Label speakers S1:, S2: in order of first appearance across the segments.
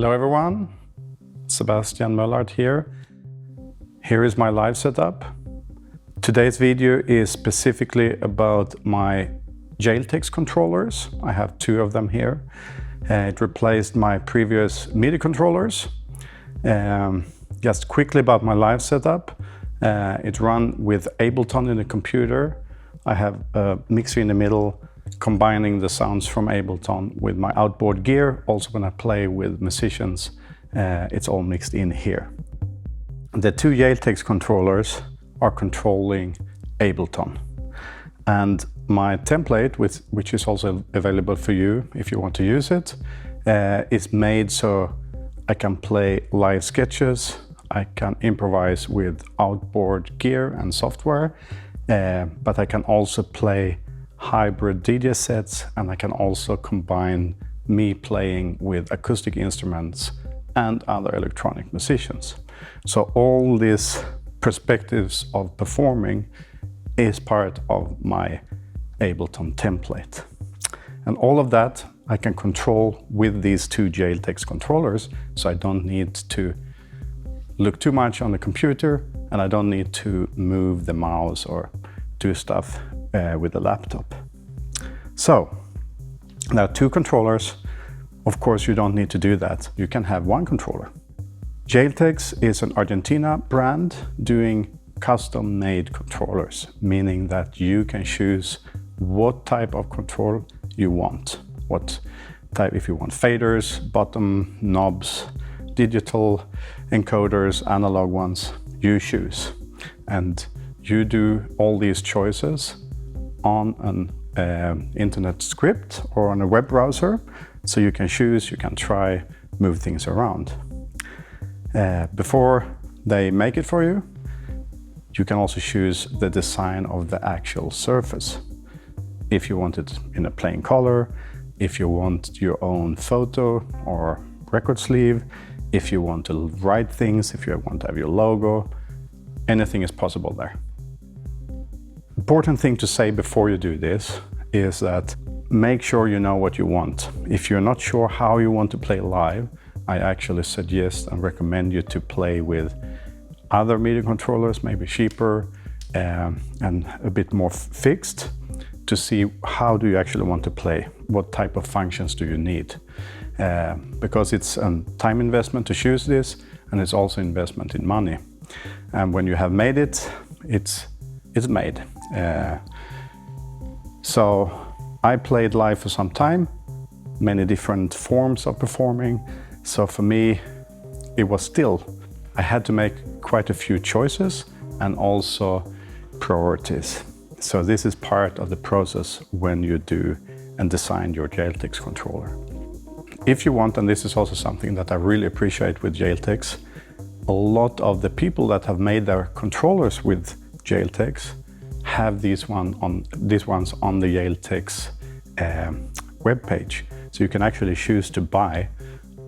S1: Hello everyone, Sebastian Mullaert here. Here is my live setup. Today's video is specifically about my Yaeltex controllers. I have two of them here. It replaced my previous MIDI controllers. Just quickly about my live setup. It runs with Ableton in the computer. I have a mixer in the middle, combining the sounds from Ableton with my outboard gear. Also when I play with musicians, it's all mixed in here. The two Yaeltex controllers are controlling Ableton. And my template, which is also available for you if you want to use it, is made so I can play live sketches, I can improvise with outboard gear and software, but I can also play hybrid DJ sets, and I can also combine me playing with acoustic instruments and other electronic musicians. So all these perspectives of performing is part of my Ableton template. And all of that I can control with these two Yaeltex controllers, so I don't need to look too much on the computer, and I don't need to move the mouse or do stuff with the laptop. So, now two controllers. Of course, you don't need to do that. You can have one controller. Yaeltex is an Argentina brand doing custom-made controllers, meaning that you can choose what type of control you want. What type, if you want faders, bottom knobs, digital encoders, analog ones, you choose. And you do all these choices on an internet script or on a web browser, so you can choose, you can try, move things around. Before they make it for you, you can also choose the design of the actual surface. If you want it in a plain color, if you want your own photo or record sleeve, if you want to write things, if you want to have your logo, anything is possible there. Important thing to say before you do this is that make sure you know what you want. If you're not sure how you want to play live, I actually suggest and recommend you to play with other MIDI controllers, maybe cheaper and a bit more fixed, to see how do you actually want to play, what type of functions do you need. Because it's a time investment to choose this, and it's also investment in money. And when you have made it, it's made. So I played live for some time, many different forms of performing. So for me, it was still, I had to make quite a few choices and also priorities. So this is part of the process when you do and design your Yaeltex controller. If you want, and this is also something that I really appreciate with Yaeltex, a lot of the people that have made their controllers with Yaeltex have these ones on the Yaeltex webpage. So you can actually choose to buy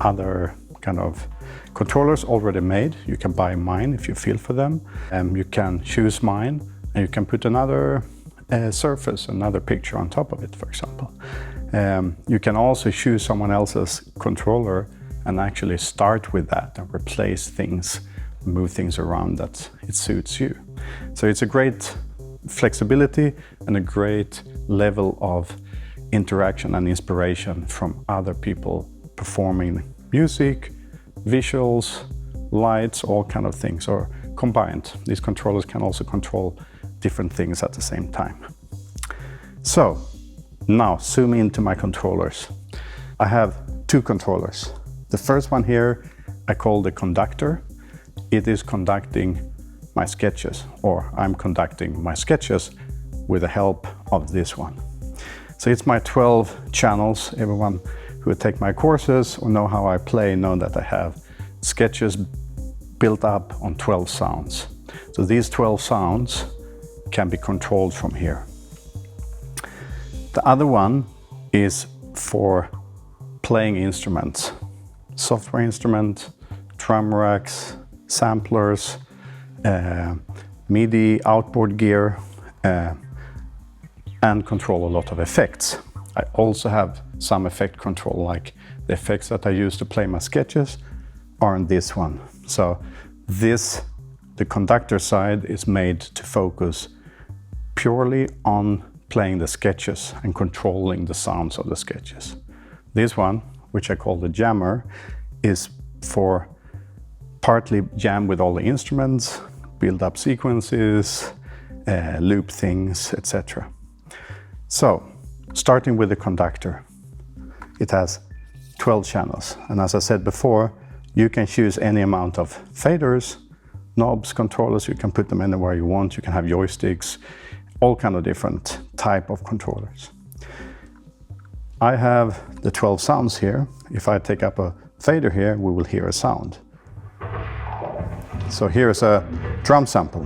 S1: other kind of controllers already made. You can buy mine if you feel for them. You can choose mine, and you can put another surface, another picture on top of it, for example. You can also choose someone else's controller and actually start with that and replace things, move things around that it suits you. So it's a great flexibility and a great level of interaction and inspiration from other people performing music, visuals, lights, all kind of things, or combined. These controllers can also control different things at the same time. So now zoom into my controllers. I have two controllers. The first one here I call the conductor. It is conducting my sketches, or I'm conducting my sketches with the help of this one. So it's my 12 channels. Everyone who take my courses or know how I play know that I have sketches built up on 12 sounds. So these 12 sounds can be controlled from here. The other one is for playing instruments, software instrument, drum racks, samplers, MIDI outboard gear, and control a lot of effects. I also have some effect control, like the effects that I use to play my sketches are on this one. So this, the conductor side, is made to focus purely on playing the sketches and controlling the sounds of the sketches. This one, which I call the jammer, is for partly jam with all the instruments, build up sequences, loop things, etc. So, starting with the conductor, it has 12 channels, and as I said before, you can choose any amount of faders, knobs, controllers. You can put them anywhere you want. You can have joysticks, all kind of different type of controllers. I have the 12 sounds here. If I take up a fader here, we will hear a sound. So here's a drum sample,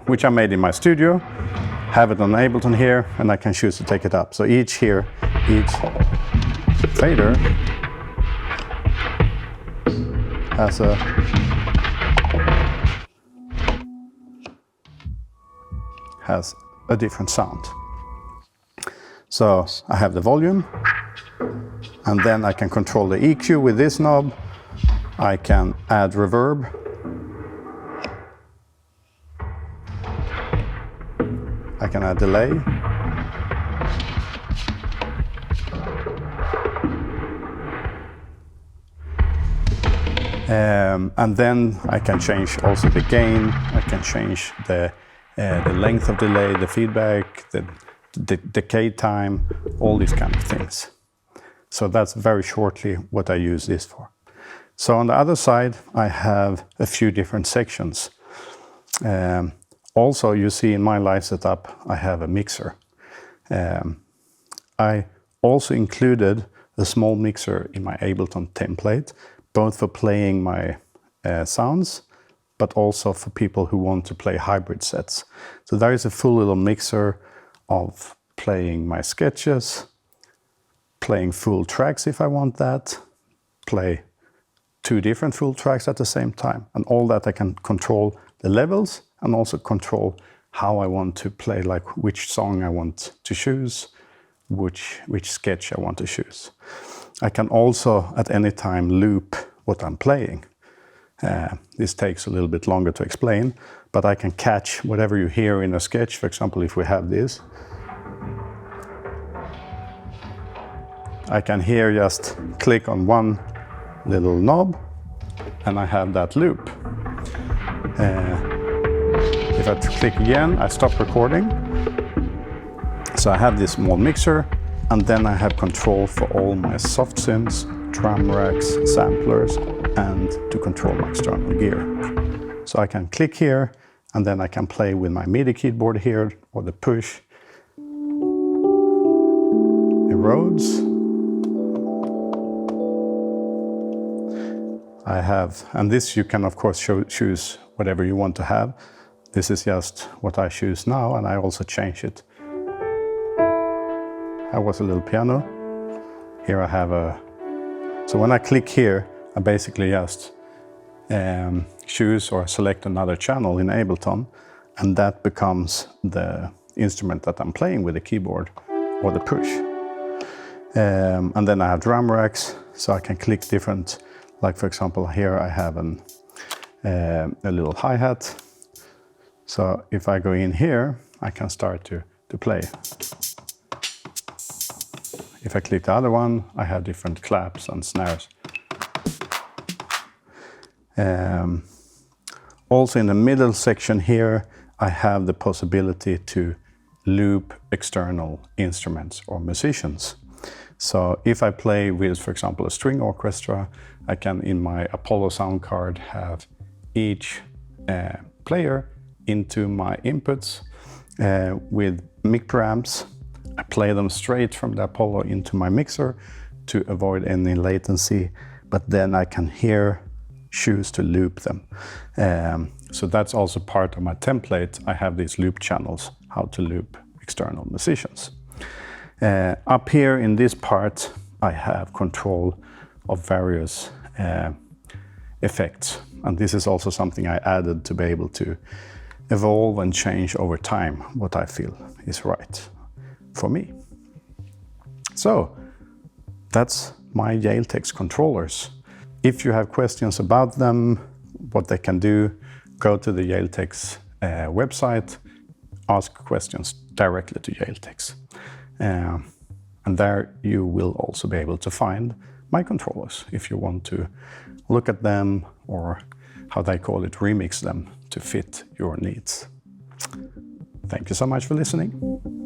S1: which I made in my studio. Have it on Ableton here, and I can choose to take it up. So each fader has a different sound. So I have the volume, and then I can control the EQ with this knob. I can add reverb. I can add delay. And then I can change also the gain. I can change the length of delay, the feedback, the decay time, all these kind of things. So that's very shortly what I use this for. So on the other side, I have a few different sections. Also, you see in my live setup, I have a mixer. I also included a small mixer in my Ableton template, both for playing my sounds, but also for people who want to play hybrid sets. So there is a full little mixer of playing my sketches, playing full tracks if I want that, play 2 different full tracks at the same time, and all that I can control the levels and also control how I want to play, like which song I want to choose, which sketch I want to choose. I can also at any time loop what I'm playing. This takes a little bit longer to explain, but I can catch whatever you hear in a sketch. For example, if we have this, I can here just click on one little knob and I have that loop. If I click again, I stop recording. So I have this small mixer, and then I have control for all my soft synths, drum racks, samplers, and to control my external gear. So I can click here, and then I can play with my MIDI keyboard here, or the push. Erodes. I have, and this you can of course choose whatever you want to have. This is just what I choose now, and I also change it. I was a little piano. Here I have a, so when I click here, I basically just choose or select another channel in Ableton, and that becomes the instrument that I'm playing with the keyboard or the push. And then I have drum racks, so I can click different, like for example here I have a little hi-hat. So if I go in here, I can start to play. If I click the other one, I have different claps and snares. Also in the middle section here, I have the possibility to loop external instruments or musicians. So if I play with, for example, a string orchestra, I can, in my Apollo sound card, have each player into my inputs with mic preamps. I play them straight from the Apollo into my mixer to avoid any latency, but then I can here choose to loop them. So that's also part of my template. I have these loop channels, how to loop external musicians. Up here in this part, I have control of various effects. And this is also something I added to be able to evolve and change over time what I feel is right for me. So that's my Yaeltex controllers. If you have questions about them, what they can do, go to the Yaeltex website, ask questions directly to Yaeltex. And there you will also be able to find my controllers if you want to look at them, or how they call it, remix them to fit your needs. Thank you so much for listening.